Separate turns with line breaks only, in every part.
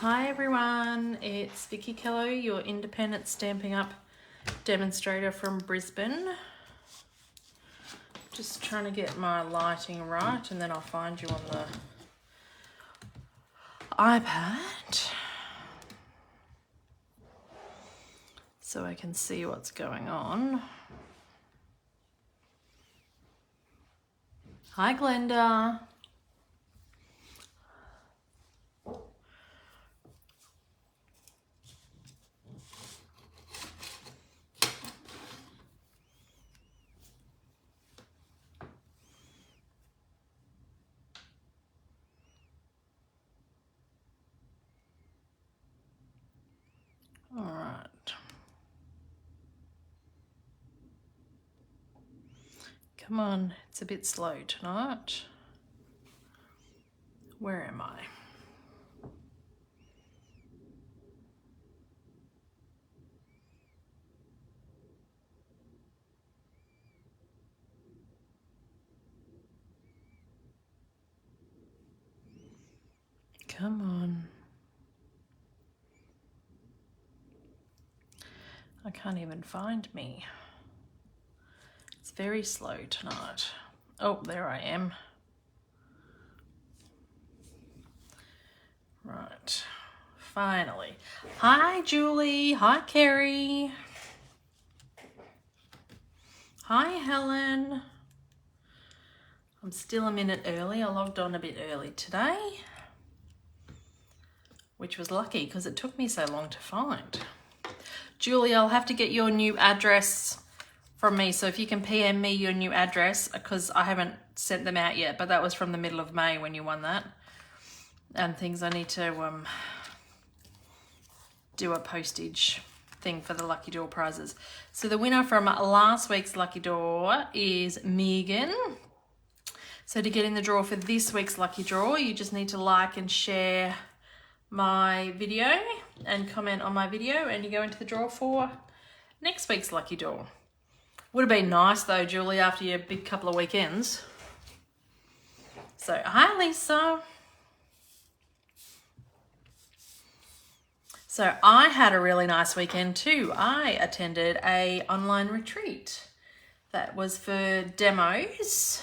Hi everyone, it's Vickie Kello, your independent Stampin' Up demonstrator from Brisbane. Just trying to get my lighting right and then I'll find you on the iPad so I can see what's going on. Hi Glenda. All right. Come on, it's a bit slow tonight. Where am I? Come on. I can't even find me. It's very slow tonight. Oh, there I am. Right, finally. Hi, Julie. Hi, Kerry. Hi, Helen. I'm still a minute early. I logged on a bit early today, which was lucky because it took me so long to find. Julie, I'll have to get your new address from me. So if you can PM me your new address, because I haven't sent them out yet, but that was from the middle of May when you won that. And things I need to do a postage thing for the Lucky Draw prizes. So the winner from last week's Lucky Draw is Megan. So to get in the draw for this week's Lucky Draw, you just need to like and share my video and comment on my video and you go into the draw for next week's Lucky Draw. Would have been nice though, Julie, after your big couple of weekends. So, hi Lisa. So I had a really nice weekend too. I attended an online retreat that was for demos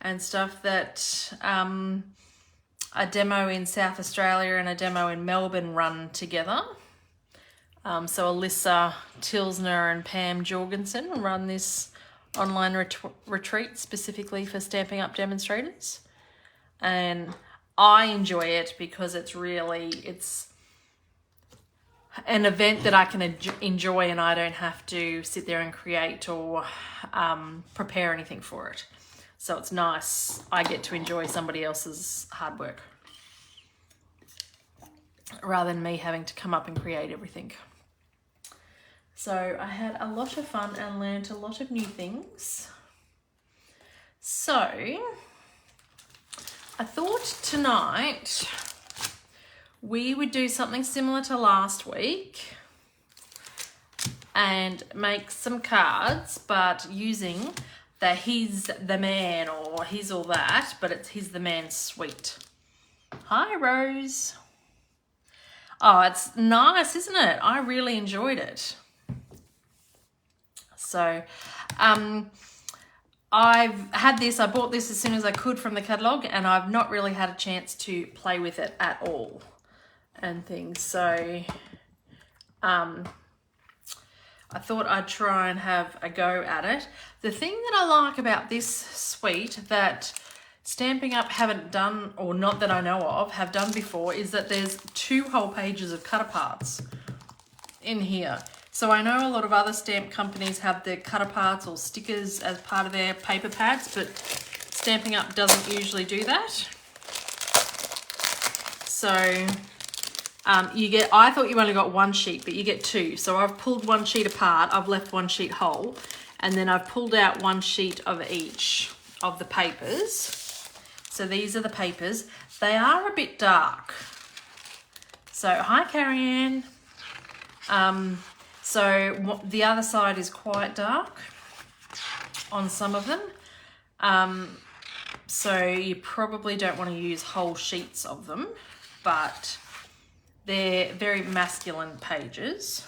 and stuff that a demo in South Australia and a demo in Melbourne run together. So Alyssa Tilsner and Pam Jorgensen run this online retreat specifically for Stampin' Up demonstrators. And I enjoy it because it's an event that I can enjoy and I don't have to sit there and create or prepare anything for it. So it's nice. I get to enjoy somebody else's hard work rather than me having to come up and create everything. So I had a lot of fun and learned a lot of new things. So I thought tonight we would do something similar to last week and make some cards, but using the He's the Man or He's All That, but it's He's the Man suite. Hi, Rose. Oh, it's nice, isn't it? I really enjoyed it. So, I've had this, I bought this as soon as I could from the catalogue and I've not really had a chance to play with it at all and things. So, I thought I'd try and have a go at it. The thing that I like about this suite that Stampin' Up haven't done, or not that I know of, have done before, is that there's 2 whole pages of cut aparts in here. So I know a lot of other stamp companies have their cut aparts or stickers as part of their paper pads, but Stampin' Up doesn't usually do that. So I thought you only got 1 sheet, but you get 2. So I've pulled 1 sheet apart, I've left 1 sheet whole, and then I've pulled out 1 sheet of each of the papers. So these are the papers. They are a bit dark. So, hi Carrie Ann. So the other side is quite dark on some of them. So you probably don't want to use whole sheets of them. but they're very masculine pages.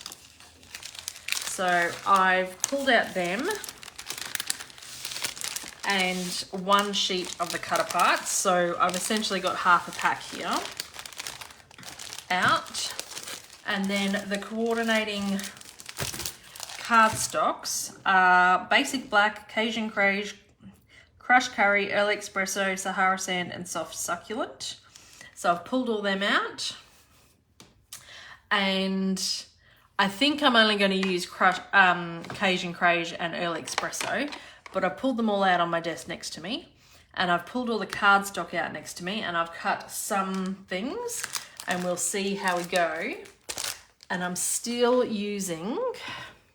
So I've pulled out them and one sheet of the cut apart. So I've essentially got half a pack here out. And then the coordinating cardstocks are Basic Black, Cajun Crage, Crushed Curry, Early Espresso, Sahara Sand, and Soft Succulent. So I've pulled all them out. And I think I'm only going to use Cajun Crage and Early Espresso, but I pulled them all out on my desk next to me, and I've pulled all the cardstock out next to me, and I've cut some things, and we'll see how we go. And I'm still using,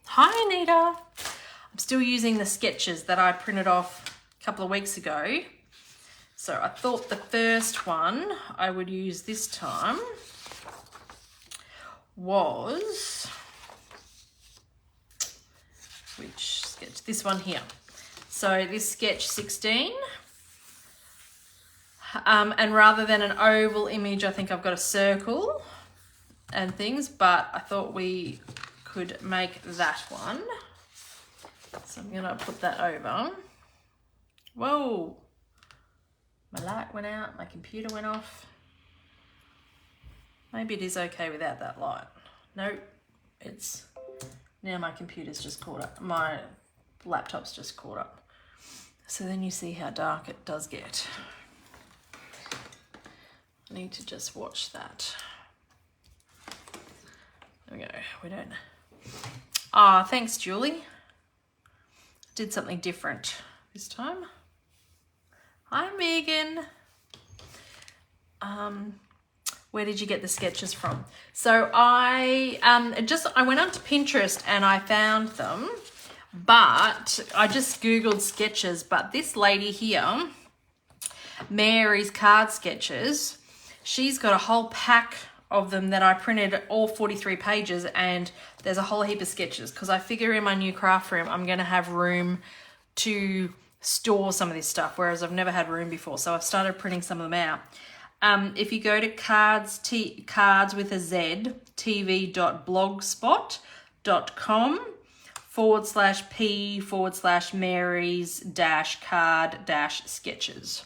hi Anita, I'm still using the sketches that I printed off a couple of weeks ago. So I thought the first one I would use this time was, which sketch? This one here. So this sketch 16, and rather than an oval image, I think I've got a circle and things, but I thought we could make that one. So I'm gonna put that over. Whoa, my light went out, my computer went off. Maybe it is okay without that light. Nope, it's, now my computer's just caught up. My laptop's just caught up. So then you see how dark it does get. I need to just watch that. There we go, we don't. Ah, thanks Julie. Did something different this time. Hi Megan. Where did you get the sketches from? So I went onto Pinterest and I found them, but I just Googled sketches, but this lady here, Mary's Card Sketches, she's got a whole pack of them that I printed, all 43 pages, and there's a whole heap of sketches because I figure in my new craft room I'm going to have room to store some of this stuff, whereas I've never had room before, so I've started printing some of them out. If you go to cards with a Z, tv.blogspot.com/p/Marys-card-sketches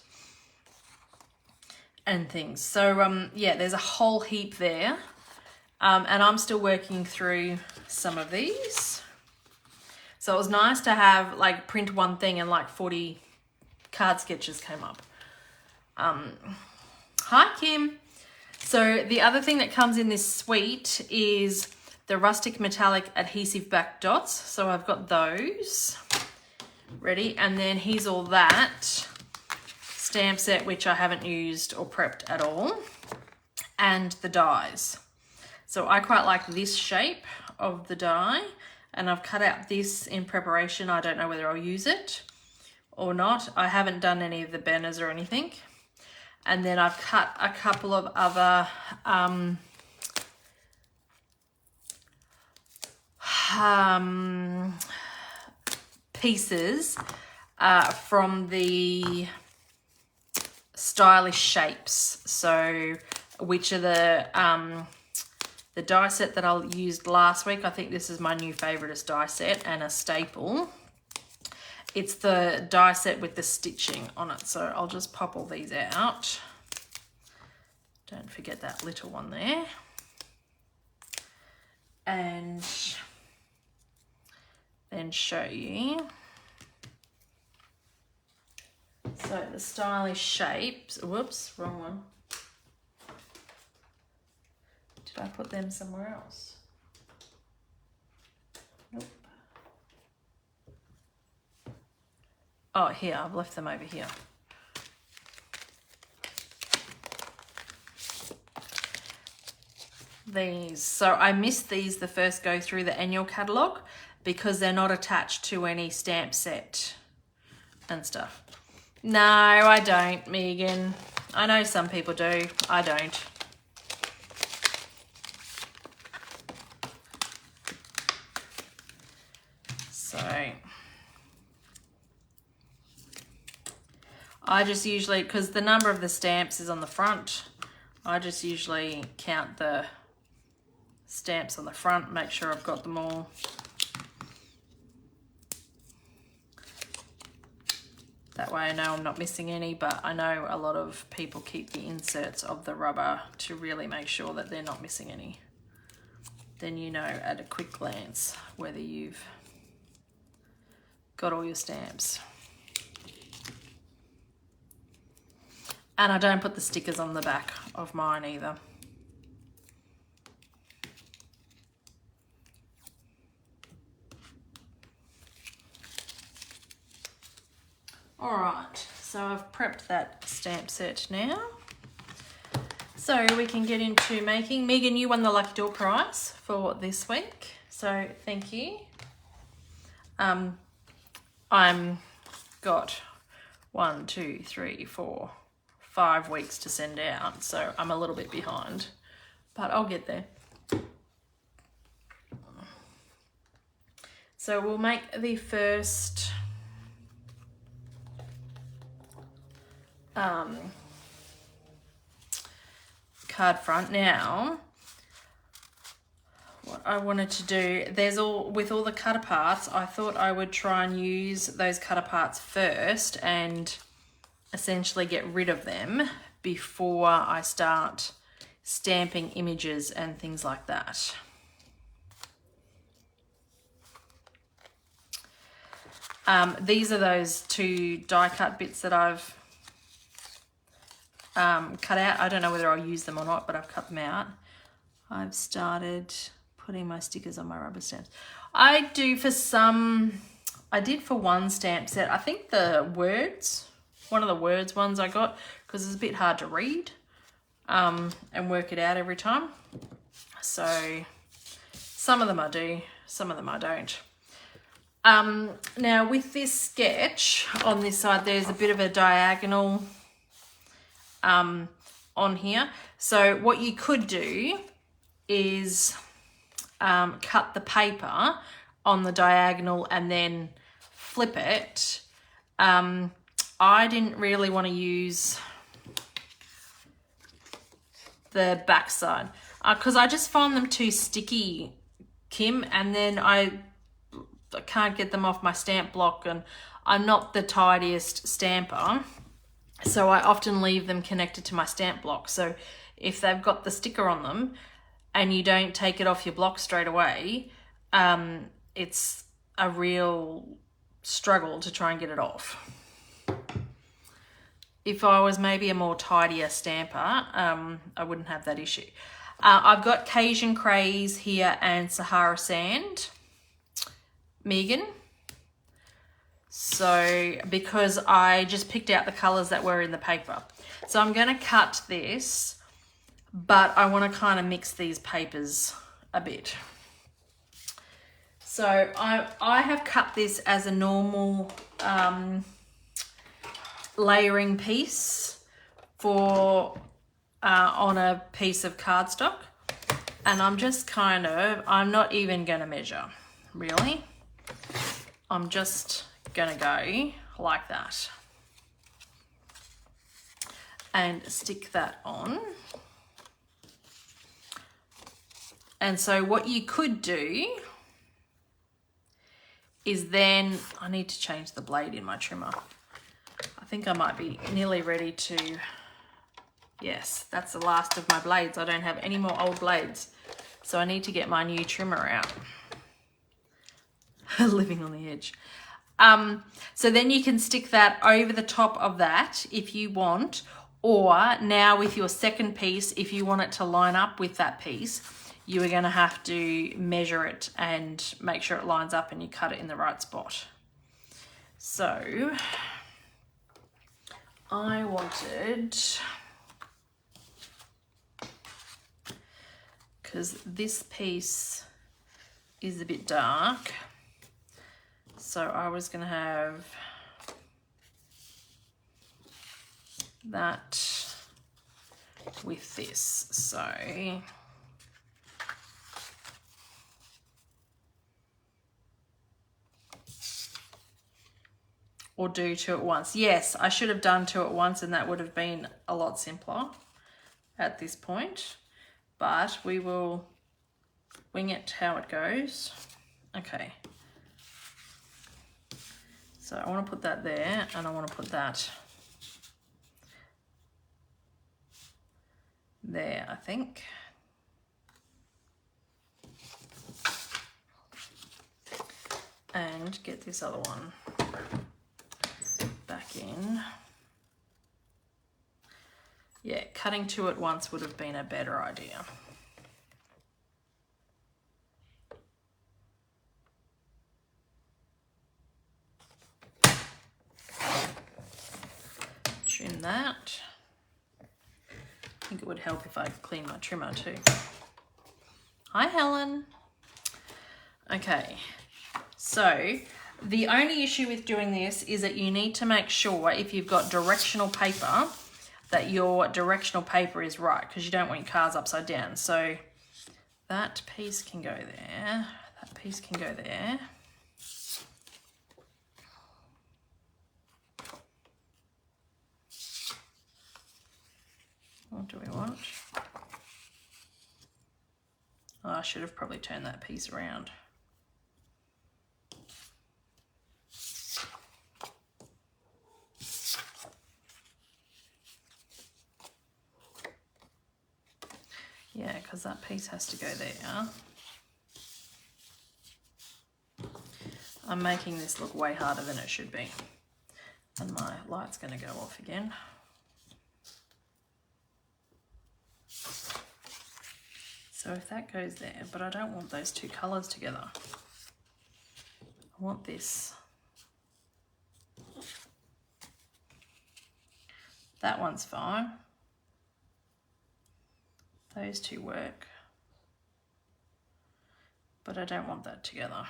and things. So yeah, there's a whole heap there, and I'm still working through some of these. So it was nice to have, like, print one thing and like 40 card sketches came up. Hi Kim. So the other thing that comes in this suite is the rustic metallic adhesive back dots. So I've got those ready, and then here's all that stamp set, which I haven't used or prepped at all, and the dies. So I quite like this shape of the die, and I've cut out this in preparation. I don't know whether I'll use it or not. I haven't done any of the banners or anything. And then I've cut a couple of other pieces from the stylish shapes. So which are the die set that I used last week. I think this is my new favoritist die set and a staple. It's the die set with the stitching on it. So I'll just pop all these out. Don't forget that little one there. And then show you. So the stylish shapes, whoops, wrong one. Did I put them somewhere else? Nope. Oh, here, I've left them over here. These, so I missed these the first go through the annual catalogue because they're not attached to any stamp set and stuff. No, I don't, Megan. I know some people do. I don't. So I just usually, because the number of the stamps is on the front, I just usually count the stamps on the front, make sure I've got them all. That way I know I'm not missing any, but I know a lot of people keep the inserts of the rubber to really make sure that they're not missing any. Then you know at a quick glance whether you've got all your stamps. And I don't put the stickers on the back of mine either. All right, so I've prepped that stamp set now. So we can get into making. Megan, you won the Lucky Door prize for this week, so thank you. I'm got 1, 2, 3, 4, 5 weeks to send out, so I'm a little bit behind, but I'll get there. So we'll make the first card front. Now what I wanted to do, with all the cut aparts, I thought I would try and use those cut aparts first and essentially get rid of them before I start stamping images and things like that. These are those 2 die cut bits that I've cut out. I don't know whether I'll use them or not, but I've cut them out. I've started putting my stickers on my rubber stamps. I did for one stamp set, I think one of the words ones I got, because it's a bit hard to read and work it out every time. So some of them I do, some of them I don't. Now with this sketch on this side, there's a bit of a diagonal on here. So what you could do is cut the paper on the diagonal and then flip it. I didn't really want to use the back side because I just find them too sticky, Kim, and then I can't get them off my stamp block, and I'm not the tidiest stamper, so I often leave them connected to my stamp block. So if they've got the sticker on them and you don't take it off your block straight away, it's a real struggle to try and get it off. If I was maybe a more tidier stamper, I wouldn't have that issue. I've got Cajun Craze here and Sahara Sand, Megan. So, because I just picked out the colours that were in the paper. So I'm going to cut this, but I want to kind of mix these papers a bit. So I have cut this as a normal layering piece for on a piece of cardstock, and I'm just I'm not even going to measure, really. I'm just going to go like that and stick that on. And so what you could do is then, I need to change the blade in my trimmer. I think I might be nearly ready to, yes, that's the last of my blades. I don't have any more old blades. So I need to get my new trimmer out. Living on the edge. So then you can stick that over the top of that if you want, or now with your second piece, if you want it to line up with that piece, you are going to have to measure it and make sure it lines up and you cut it in the right spot. So I wanted, because this piece is a bit dark, so I was going to have that with this. So or do 2 at once. Yes, I should have done 2 at once and that would have been a lot simpler. at this point, but we will wing it how it goes. Okay. So I want to put that there, and I want to put that there, I think. And get this other one back in. Yeah, cutting two at once would have been a better idea. Trim that. I think it would help if I clean my trimmer too. Hi, Helen. Okay, so the only issue with doing this is that you need to make sure if you've got directional paper that your directional paper is right, because you don't want your cards upside down. So that piece can go there, that piece can go there. What do we want? Oh, I should have probably turned that piece around. Yeah, because that piece has to go there. I'm making this look way harder than it should be. And my light's going to go off again. So if that goes there, but I don't want those two colours together. I want this. That one's fine. Those two work. But I don't want that together.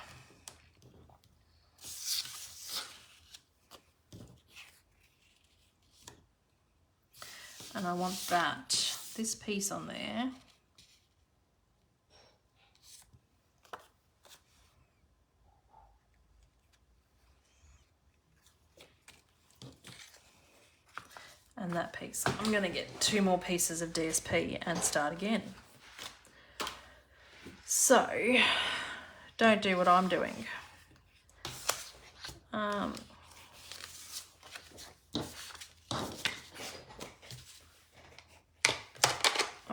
And I want that, this piece on there. And that piece. I'm going to get two more pieces of DSP and start again. So, don't do what I'm doing. I'm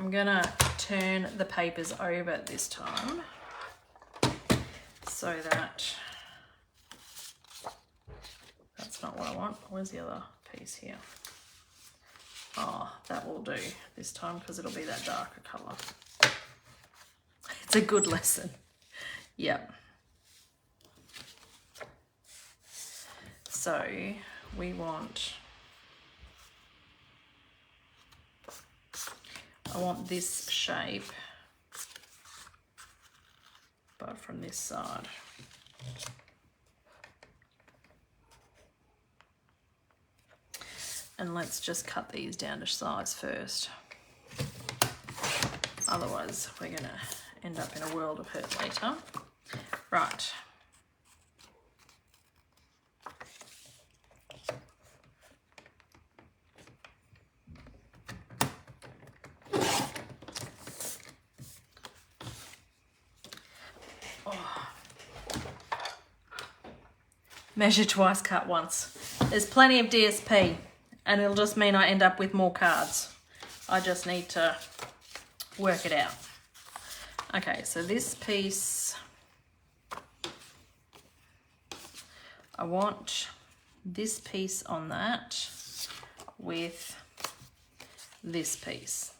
going to turn the papers over this time so that that's not what I want. Where's the other piece here? Oh, that will do this time because it'll be that darker colour. It's a good lesson. Yep. So we want, I want this shape, but from this side. And let's just cut these down to size first. Otherwise, we're going to end up in a world of hurt later. Right. Oh. Measure twice, cut once. There's plenty of DSP. And it'll just mean I end up with more cards. I just need to work it out. Okay, so this piece, I want this piece on that with this piece.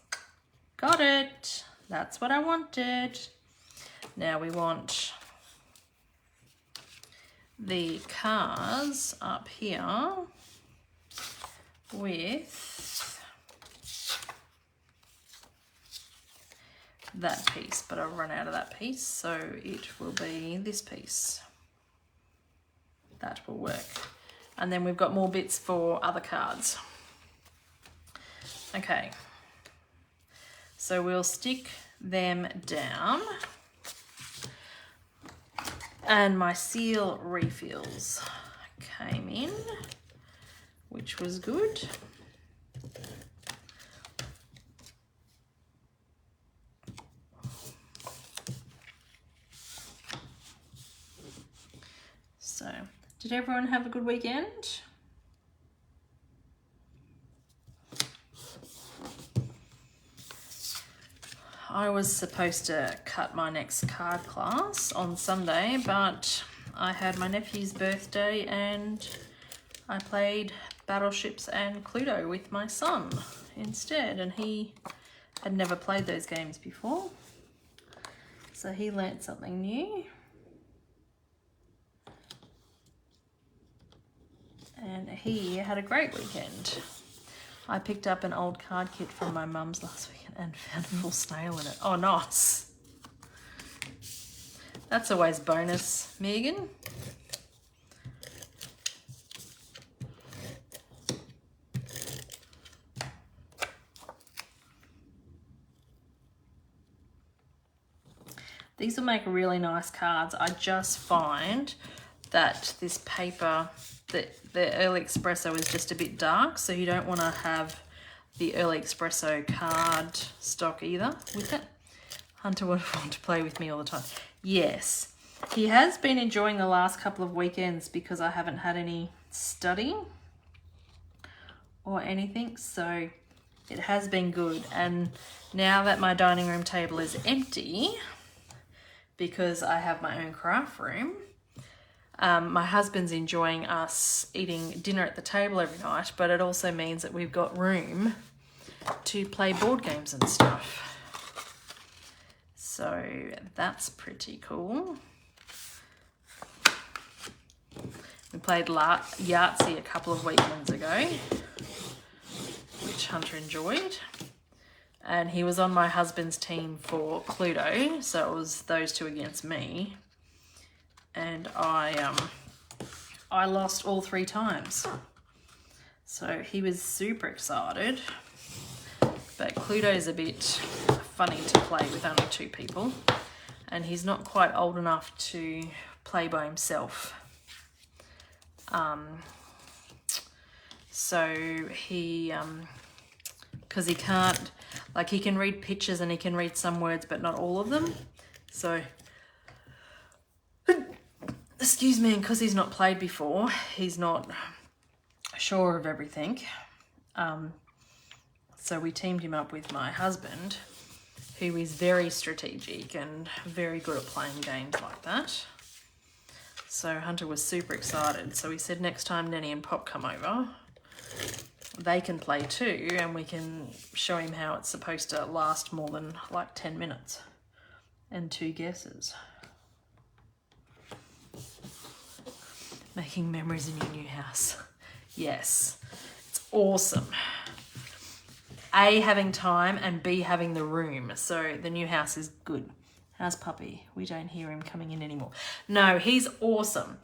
Got it. That's what I wanted. Now we want the cars up here with that piece, but I've run out of that piece, so it will be this piece. That will work. And then we've got more bits for other cards. Okay, so we'll stick them down. And my seal refills came in, which was good. Did everyone have a good weekend? I was supposed to cut my next card class on Sunday, but I had my nephew's birthday and I played Battleships and Cluedo with my son instead, and he had never played those games before, so he learnt something new. And he had a great weekend. I picked up an old card kit from my mum's last weekend and found a full snail in it. Oh, nice. That's always bonus, Megan. These will make really nice cards. I just find that this paper, the Early Espresso is just a bit dark, so you don't want to have the Early Espresso card stock either with it. Hunter would want to play with me all the time. Yes, he has been enjoying the last couple of weekends because I haven't had any study or anything, so it has been good. And now that my dining room table is empty because I have my own craft room, my husband's enjoying us eating dinner at the table every night, but it also means that we've got room to play board games and stuff. So that's pretty cool. We played Yahtzee a couple of weekends ago, which Hunter enjoyed. And he was on my husband's team for Cluedo, so it was those two against me. And I lost all 3 times. So he was super excited. But Cluedo's a bit funny to play with only 2 people. And he's not quite old enough to play by himself. So he, because he can't, like he can read pictures and he can read some words, but not all of them. So, excuse me, and because he's not played before, he's not sure of everything. So we teamed him up with my husband, who is very strategic and very good at playing games like that. So Hunter was super excited. So we said next time Nanny and Pop come over, they can play too, and we can show him how it's supposed to last more than like 10 minutes and 2 guesses. Making memories in your new house. Yes, it's awesome. A, having time, and B, having the room. So the new house is good. How's Puppy? We don't hear him coming in anymore. No, he's awesome.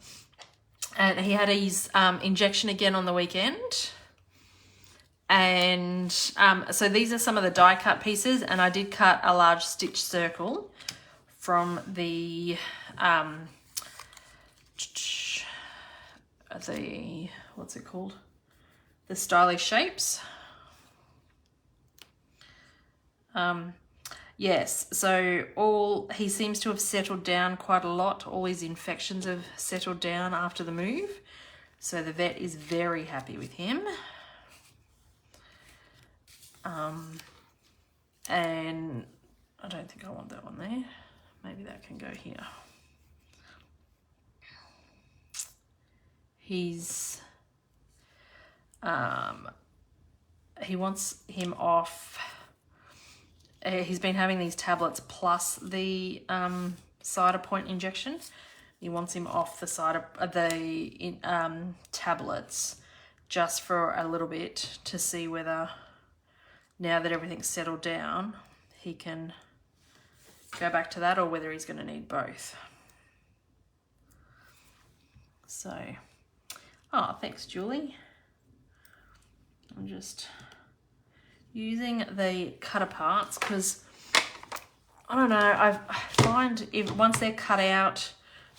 And he had his injection again on the weekend. And so these are some of the die cut pieces, and I did cut a large stitch circle from the what's it called? The Stylish Shapes. Yes, so he seems to have settled down quite a lot. All his infections have settled down after the move. So the vet is very happy with him. And I don't think I want that one there. Maybe that can go here. He wants him off. He's been having these tablets plus the cider point injection. He wants him off the tablets just for a little bit to see whether, now that everything's settled down, he can go back to that or whether he's going to need both. So, oh, thanks, Julie. I'm just using the cutter parts because, I don't know, I find once they're cut out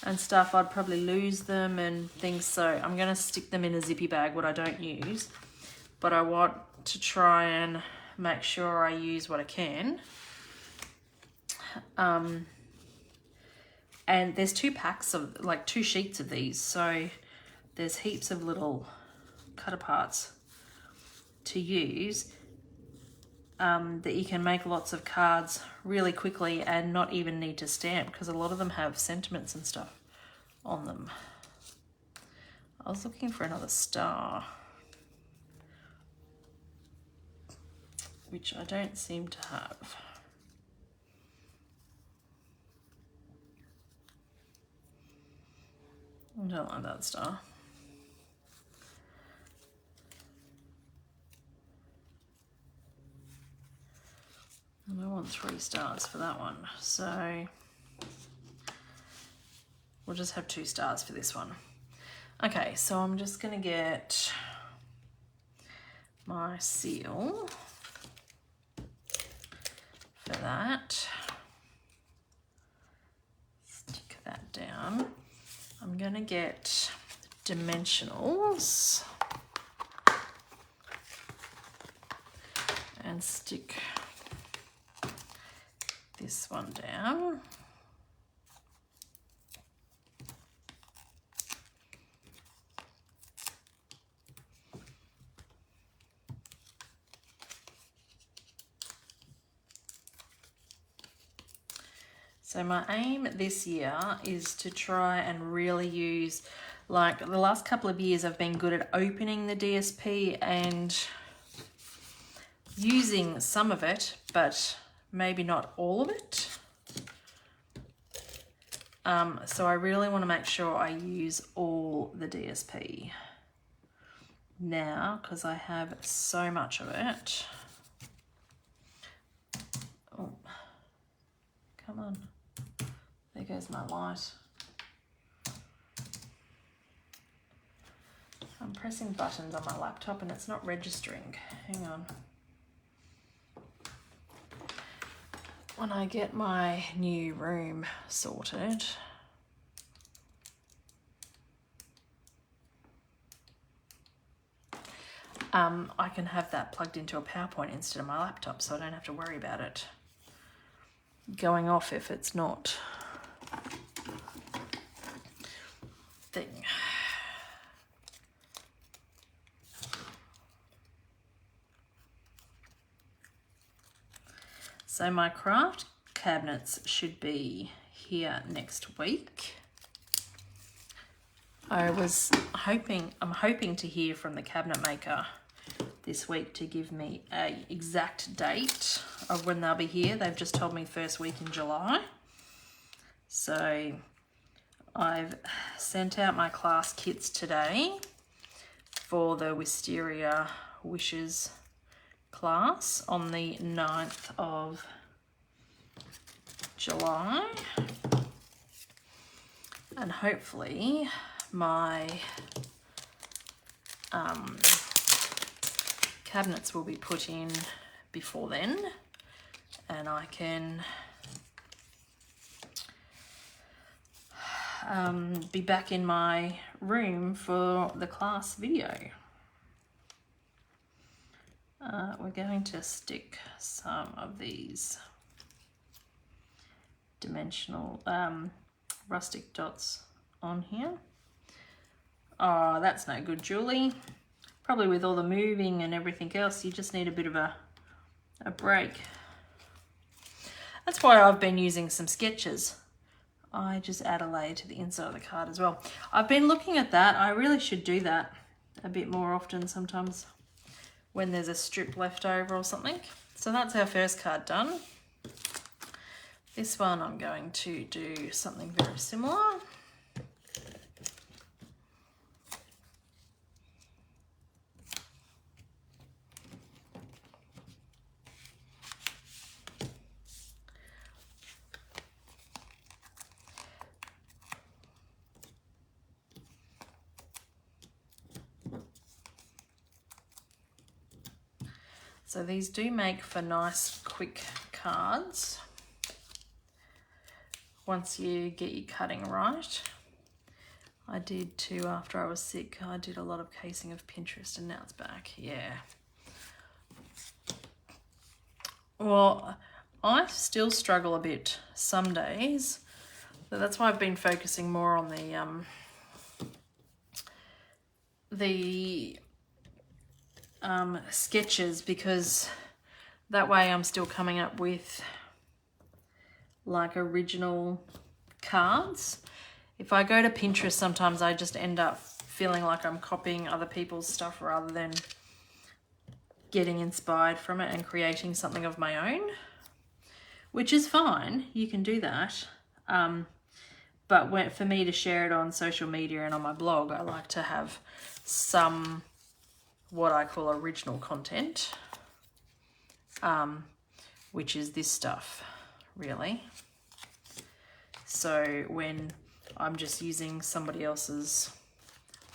and stuff, I'd probably lose them and things. So I'm going to stick them in a zippy bag, what I don't use. But I want to try and make sure I use what I can. And there's 2 packs of, like 2 sheets of these. So there's heaps of little cut aparts to use that you can make lots of cards really quickly and not even need to stamp, because a lot of them have sentiments and stuff on them. I was looking for another star, which I don't seem to have. I don't like that star. And I want 3 stars for that one. So we'll just have 2 stars for this one. Okay, so I'm just gonna get my seal for that. Stick that down. I'm gonna get dimensionals and stick this one down. So my aim this year is to try and really use, like the last couple of years I've been good at opening the DSP and using some of it, but maybe not all of it. So I really want to make sure I use all the DSP now, because I have so much of it. Oh, come on. There goes my light. I'm pressing buttons on my laptop and it's not registering. Hang on. When I get my new room sorted, I can have that plugged into a PowerPoint instead of my laptop, so I don't have to worry about it going off if it's not thing. So my craft cabinets should be here next week. I'm hoping to hear from the cabinet maker this week to give me an exact date of when they'll be here. They've just told me first week in July. So I've sent out my class kits today for the Wisteria Wishes class on the 9th of July. And hopefully my cabinets will be put in before then, and I can be back in my room for the class video. We're going to stick some of these dimensional rustic dots on here. Oh, that's no good, Julie. Probably with all the moving and everything else, you just need a bit of a break. That's why I've been using some sketches. I just add a layer to the inside of the card as well. I've been looking at that. I really should do that a bit more often sometimes when there's a strip left over or something. So that's our first card done. This one I'm going to do something very similar. So these do make for nice quick cards once you get your cutting right. I did too after I was sick. I did a lot of casing of Pinterest and now it's back. Yeah. Well, I still struggle a bit some days. So that's why I've been focusing more on the the sketches, because that way I'm still coming up with like original cards. If I go to Pinterest, sometimes I just end up feeling like I'm copying other people's stuff rather than getting inspired from it and creating something of my own, which is fine. You can do that. But for me to share it on social media and on my blog, I like to have some what I call original content, which is this stuff, really. So when I'm just using somebody else's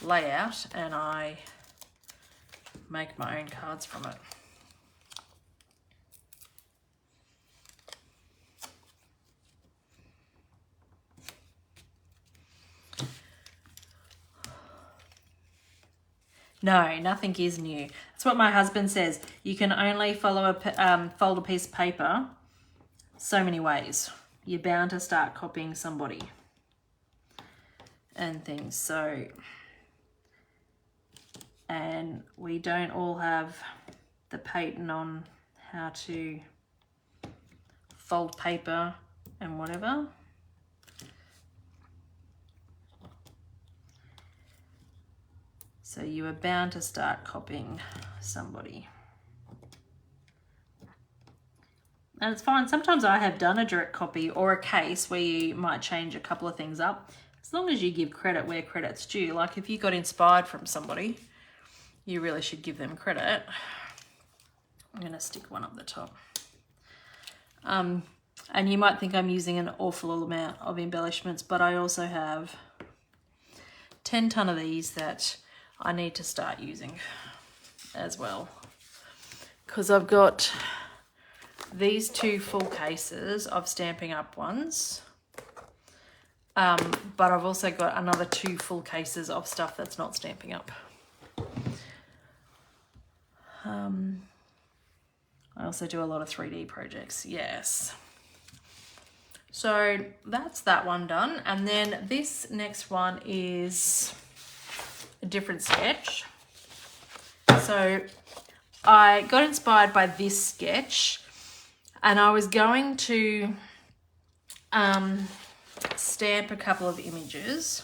layout and I make my own cards from it. No, nothing is new. That's what my husband says. You can only fold a piece of paper so many ways. You're bound to start copying somebody and things. So, and we don't all have the patent on how to fold paper and whatever. So you are bound to start copying somebody. And it's fine. Sometimes I have done a direct copy or a case where you might change a couple of things up, as long as you give credit where credit's due. Like if you got inspired from somebody, you really should give them credit. I'm going to stick one up the top. And you might think I'm using an awful amount of embellishments, but I also have 10 ton of these that I need to start using as well, because I've got these 2 full cases of Stampin' Up ones, but I've also got another 2 full cases of stuff that's not Stampin' Up. I also do a lot of 3D projects, yes. So that's that one done, and then this next one is a different sketch. So I got inspired by this sketch, and I was going to stamp a couple of images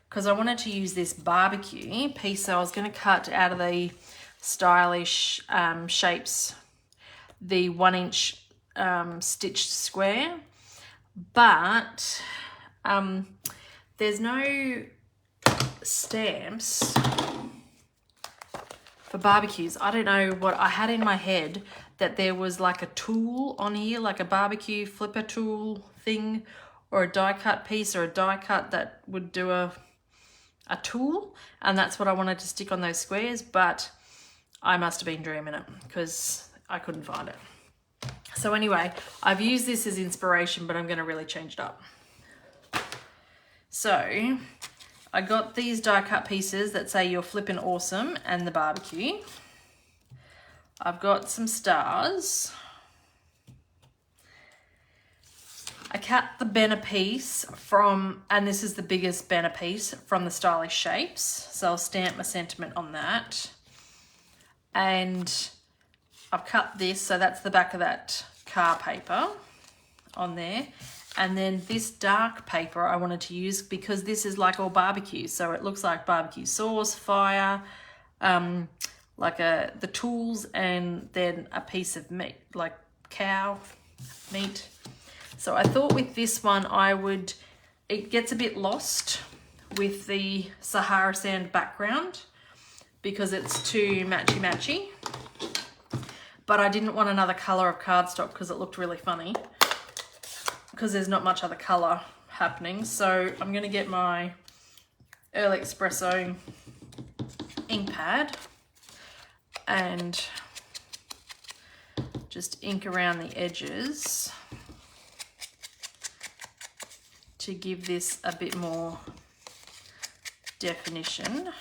because I wanted to use this barbecue piece. So I was going to cut out of the stylish shapes the 1-inch stitched square, but there's no stamps for barbecues. I don't know what I had in my head, that there was like a tool on here, like a barbecue flipper tool thing, or a die cut piece or a die cut that would do a tool, and that's what I wanted to stick on those squares, but I must have been dreaming it because I couldn't find it. So anyway, I've used this as inspiration, but I'm going to really change it up. So I got these die cut pieces that say "You're flippin' awesome" and the barbecue. I've got some stars. I cut the banner piece from, and this is the biggest banner piece from the Stylish Shapes. So I'll stamp my sentiment on that. And I've cut this, so that's the back of that car paper on there. And then this dark paper I wanted to use because this is like all barbecue. So it looks like barbecue sauce, fire, like the tools, and then a piece of meat, like cow meat. So I thought with this one it gets a bit lost with the Sahara sand background because it's too matchy-matchy. But I didn't want another colour of cardstock because it looked really funny, because there's not much other colour happening. So I'm going to get my Early Espresso ink pad and just ink around the edges to give this a bit more definition.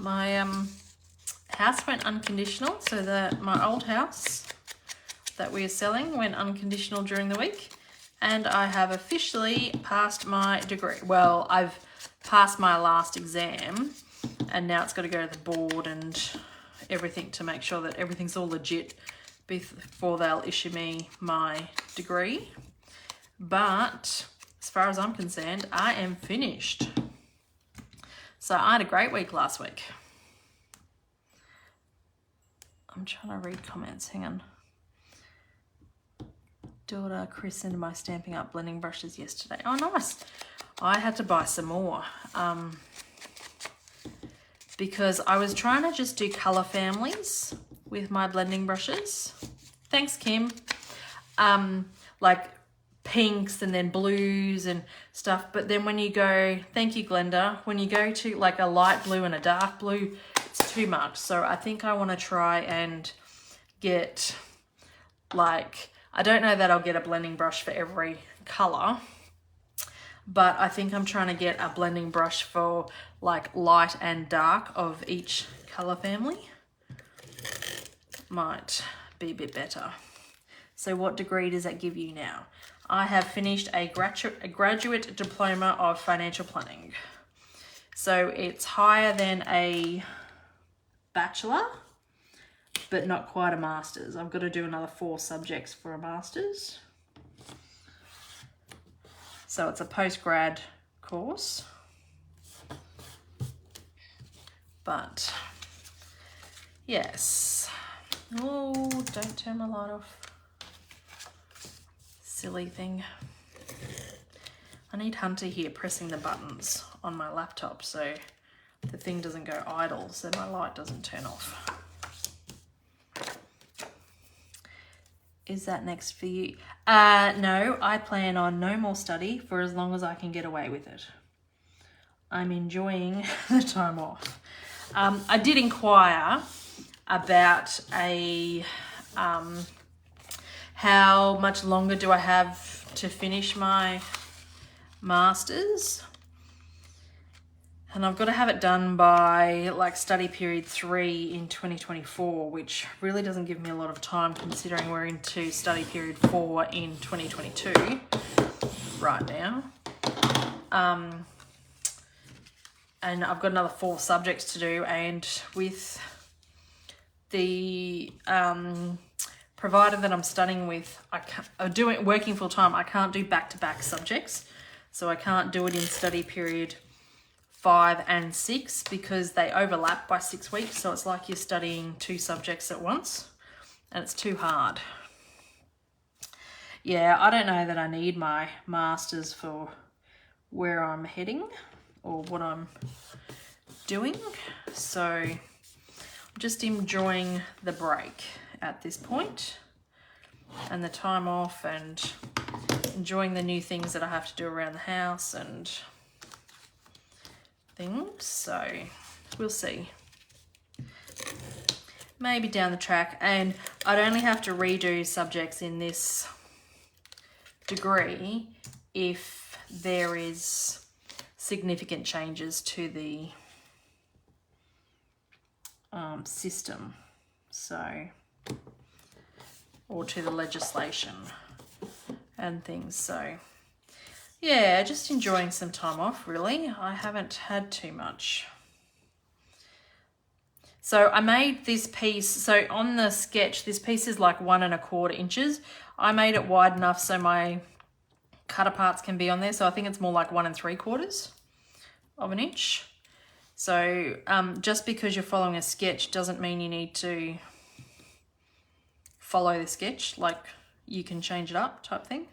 my house went unconditional. So my old house that we are selling went unconditional during the week. And I have officially passed my degree. Well, I've passed my last exam and now it's got to go to the board and everything to make sure that everything's all legit before they'll issue me my degree. But as far as I'm concerned, I am finished. So I had a great week last week. I'm trying to read comments, hang on. Daughter christened my Stampin' Up blending brushes yesterday. Oh, nice. I had to buy some more because I was trying to just do colour families with my blending brushes. Thanks, Kim. Like pinks and then blues and stuff. But then when you go, thank you, Glenda, when you go to like a light blue and a dark blue, it's too much. So I think I want to try and get like, I don't know that I'll get a blending brush for every colour, but I think I'm trying to get a blending brush for like light and dark of each colour family. Might be a bit better. So what degree does that give you now? I have finished a graduate diploma of financial planning. So it's higher than a bachelor, but not quite a master's. I've got to do another 4 subjects for a master's. So it's a post-grad course. But yes. Oh, don't turn my light off. Silly thing. I need Hunter here pressing the buttons on my laptop so the thing doesn't go idle, so my light doesn't turn off. Is that next for you? No, I plan on no more study for as long as I can get away with it. I'm enjoying the time off. I did inquire about how much longer do I have to finish my master's, and I've got to have it done by like study period 3 in 2024, which really doesn't give me a lot of time considering we're into study period 4 in 2022 right now. And I've got another 4 subjects to do, and with the provider that I'm studying with, working full time, I can't do back-to-back subjects. So I can't do it in study period 5 and 6 because they overlap by 6 weeks. So it's like you're studying 2 subjects at once and it's too hard. Yeah, I don't know that I need my master's for where I'm heading or what I'm doing. So I'm just enjoying the break at this point and the time off and enjoying the new things that I have to do around the house and things. So we'll see. Maybe down the track. And I'd only have to redo subjects in this degree if there is significant changes to the system, so, or to the legislation and things. So yeah, just enjoying some time off really. I haven't had too much. So I made this piece, so on the sketch, this piece is like 1 1/4 inches. I made it wide enough so my cutter parts can be on there. So I think it's more like 1 3/4 of an inch. So just because you're following a sketch doesn't mean you need to follow the sketch. Like you can change it up type thing.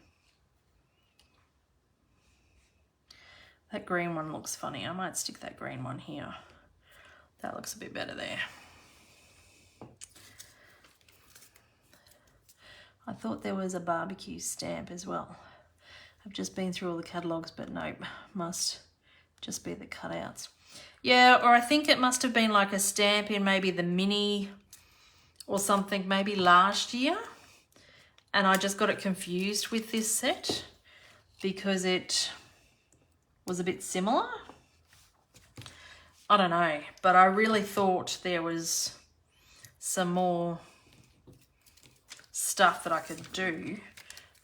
That green one looks funny. I might stick that green one here. That looks a bit better there. I thought there was a barbecue stamp as well. I've just been through all the catalogues, but nope, must just be the cutouts. Yeah, or I think it must have been like a stamp in maybe the mini or something, maybe last year. And I just got it confused with this set because it was a bit similar. I don't know, but I really thought there was some more stuff that I could do,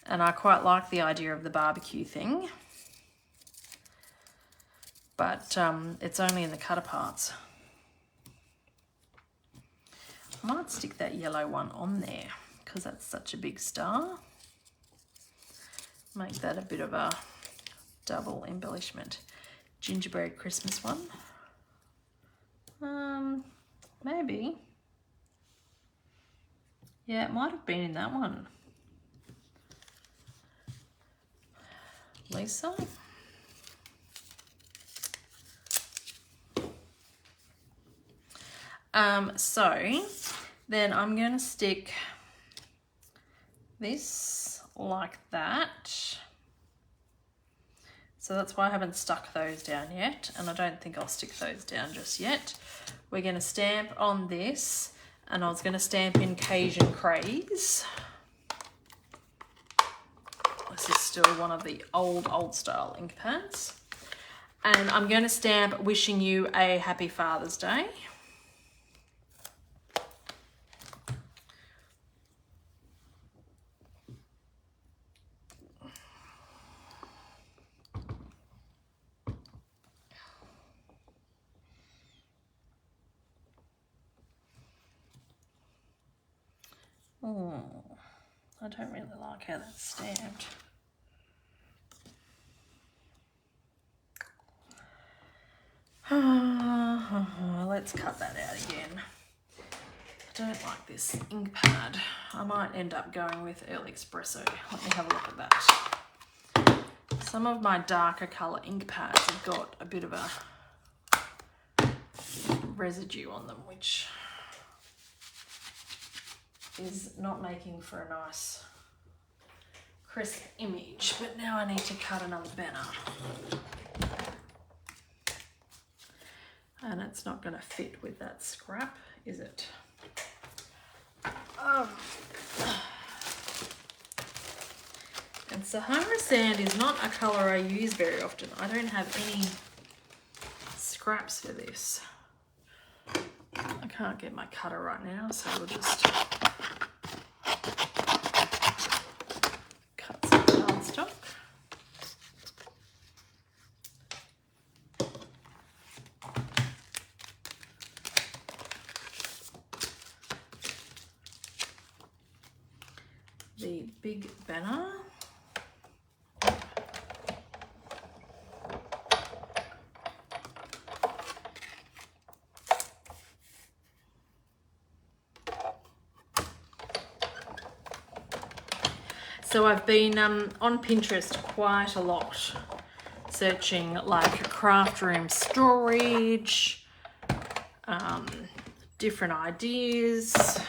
and I quite like the idea of the barbecue thing, but it's only in the cutter parts. I might stick that yellow one on there because that's such a big star. Make that a bit of a double embellishment. Gingerbread Christmas one. Maybe. Yeah, it might have been in that one. Lisa. So then I'm going to stick this like that. So that's why I haven't stuck those down yet, and I don't think I'll stick those down just yet. We're going to stamp on this, and I was going to stamp in Cajun Craze. This is still one of the old style ink pads. And I'm going to stamp Wishing You a Happy Father's Day. I don't really like how that's stamped. Let's cut that out again. I don't like this ink pad. I might end up going with Early Espresso. Let me have a look at that. Some of my darker colour ink pads have got a bit of a residue on them, which is not making for a nice crisp image. But now I need to cut another banner. And it's not going to fit with that scrap, is it? And Sahara Sand is not a colour I use very often. I don't have any scraps for this. I can't get my cutter right now, so we'll just cut some cardstock. The big banner. So I've been on Pinterest quite a lot, searching like craft room storage, different ideas,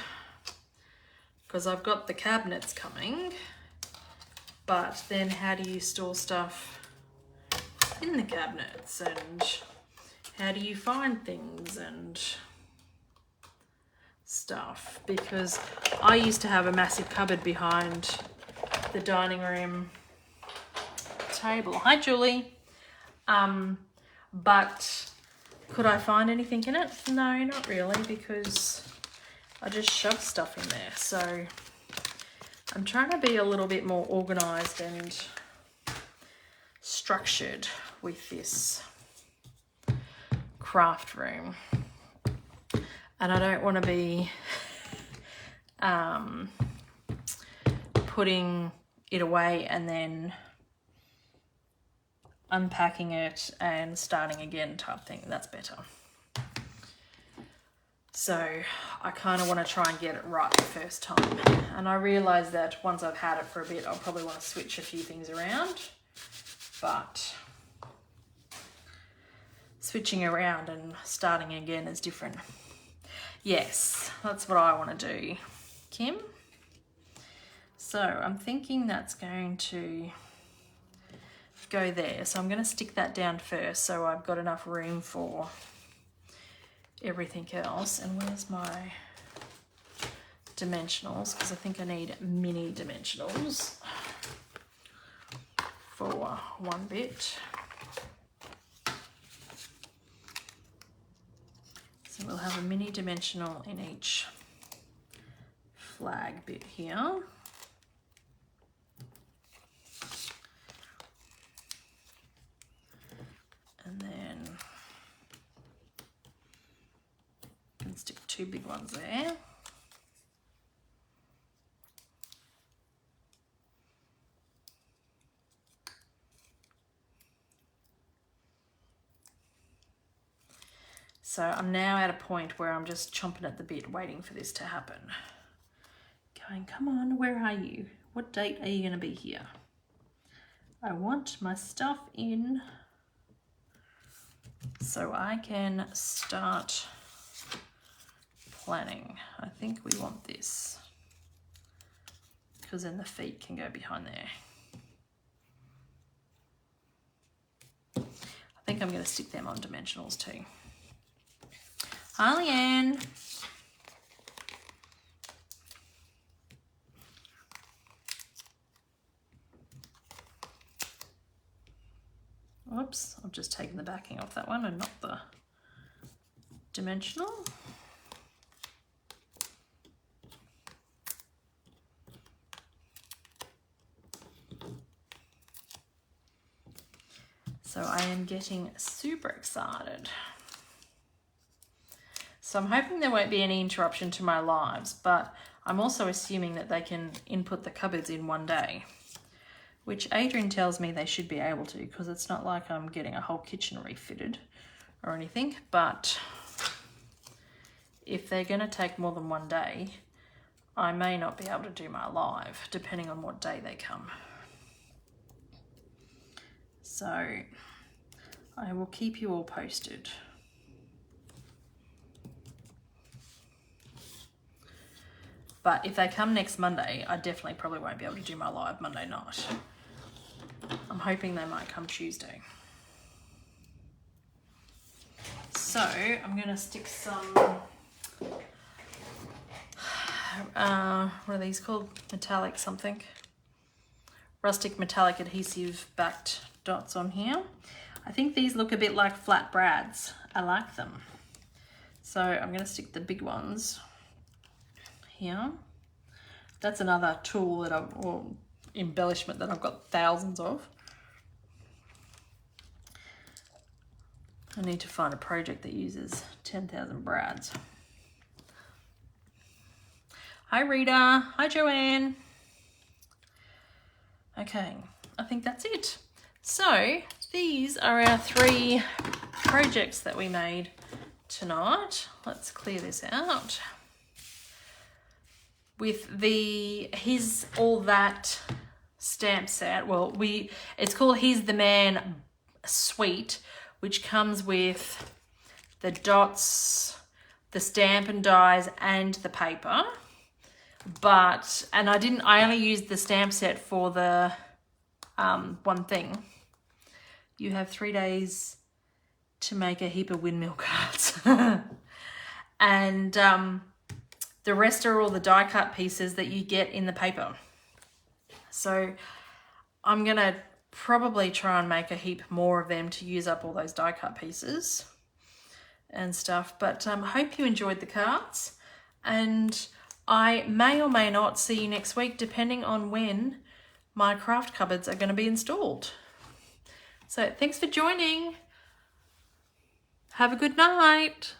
because I've got the cabinets coming, but then how do you store stuff in the cabinets, and how do you find things and stuff, because I used to have a massive cupboard behind the dining room table. Hi, Julie. But could I find anything in it? No, not really, because I just shoved stuff in there. So I'm trying to be a little bit more organized and structured with this craft room. And I don't want to be putting it away and then unpacking it and starting again type thing. That's better. So I kind of want to try and get it right the first time. And I realise that once I've had it for a bit, I'll probably want to switch a few things around. But switching around and starting again is different. Yes, that's what I want to do, Kim. So I'm thinking that's going to go there. So I'm going to stick that down first so I've got enough room for everything else. And where's my dimensionals? Because I think I need mini dimensionals for one bit. We'll have a mini dimensional in each flag bit here. And then you can stick 2 big ones there. So I'm now at a point where I'm just chomping at the bit waiting for this to happen. Going, come on, where are you? What date are you going to be here? I want my stuff in so I can start planning. I think we want this because then the feet can go behind there. I think I'm going to stick them on dimensionals too. Hi, Leanne. Whoops, I've just taken the backing off that one and not the dimensional. So I am getting super excited. So I'm hoping there won't be any interruption to my lives, but I'm also assuming that they can input the cupboards in one day, which Adrian tells me they should be able to, because it's not like I'm getting a whole kitchen refitted or anything. But if they're going to take more than one day, I may not be able to do my live, depending on what day they come. So I will keep you all posted. But if they come next Monday, I definitely probably won't be able to do my live Monday night. I'm hoping they might come Tuesday. So I'm going to stick some, what are these called? Metallic something. Rustic metallic adhesive backed dots on here. I think these look a bit like flat brads. I like them. So I'm going to stick the big ones here. That's another tool that or embellishment that I've got thousands of. I need to find a project that uses 10,000 brads. Hi Rita, hi Joanne. Okay, I think that's it. So these are our 3 projects that we made tonight. Let's clear this out. With the He's All That stamp set, well, it's called He's the Man Suite, which comes with the dots, the stamp and dies, and the paper. I only used the stamp set for the one thing. You have 3 days to make a heap of windmill cards. And the rest are all the die cut pieces that you get in the paper. So I'm going to probably try and make a heap more of them to use up all those die cut pieces and stuff. But hope you enjoyed the cards, and I may or may not see you next week depending on when my craft cupboards are going to be installed. So thanks for joining. Have a good night.